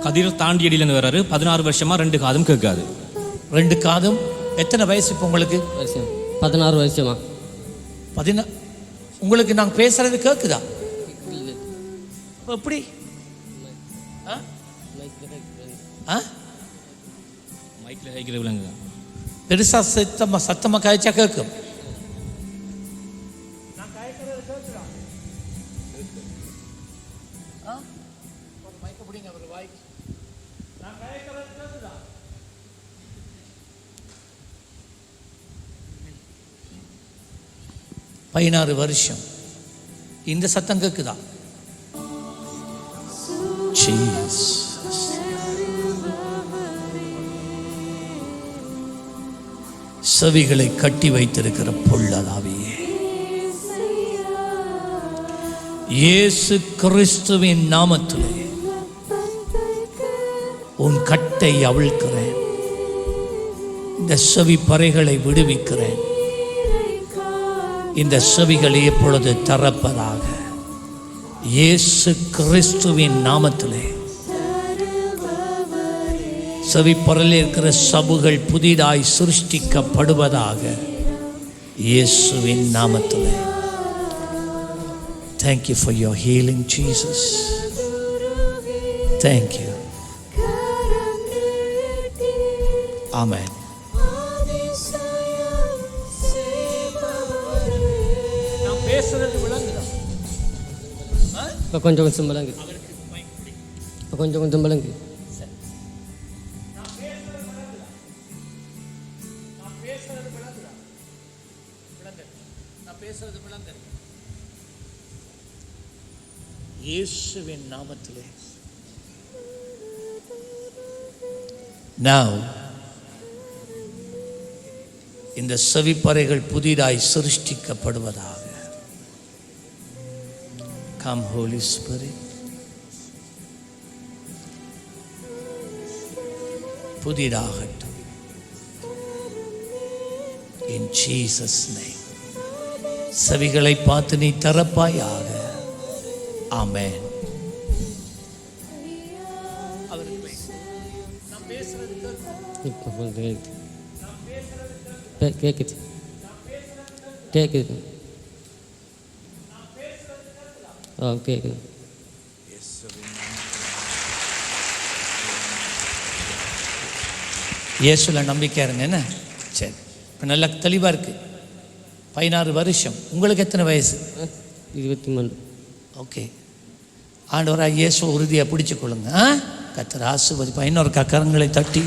கதிர் தாண்டியடியிலேருந்து வர்றாரு. 16 வருஷமா 2 காதும் கேட்காது. 2 காதும். எத்தனை வயசு இப்போ உங்களுக்கு? 16 வருஷமா. உங்களுக்கு நாங்கள் பேசுறது கேட்குதா? எப்படி? மைக்கில் கேட்கிற விலங்கு பெருசா சத்தமாக காய்ச்சா கேட்கும். பதினாறு வருஷம் இந்த சத்தம் கேட்குதா? செவிகளை கட்டி வைத்திருக்கிற பொல்லாதாவியே, இயேசு கிறிஸ்துவின் நாமத்திலே உன் கட்டை அவிழ்க்கிறேன். இந்த செவி பறைகளை விடுவிக்கிறேன். இந்த செவிகள் எப்பொழுது திறப்பதாக இயேசு கிறிஸ்துவின் நாமத்திலே. செவிப்பறையில் இருக்கிற சபுகள் புதிதாய் சிருஷ்டிக்கப்படுவதாக இயேசுவின் நாமத்திலே. Thank you for your healing, Jesus. Thank you. Amen. இப்போ கொஞ்சம் கொஞ்சம் விளங்கு. இப்போ கொஞ்சம் கொஞ்சம் விளங்கு. இயேசுவின் நாமத்திலே. Now இந்த செவிப்பறைகள் புதிதாய் சிருஷ்டிக்கப்படுவதாக. Come Holy Spirit. புதிதாகட்டும். In Jesus name. செவிகளை பார்த்து நீ திறப்பாயாக. ஆமென். இப்போ கேட்குது கேட்குது. கேட்குது. இயேசுல நம்பிக்கை இருங்க. என்ன சரி, இப்போ நல்லா தெளிவாக இருக்கு. 16 வருஷம். உங்களுக்கு எத்தனை வயசு? 23. ஓகே. ஆண்டவராக இயேசு உறுதியாக பிடிச்சு கொள்ளுங்க. கர்த்தர் ஆசீர்வதிப்பார். இன்னொரு கரங்களை தட்டி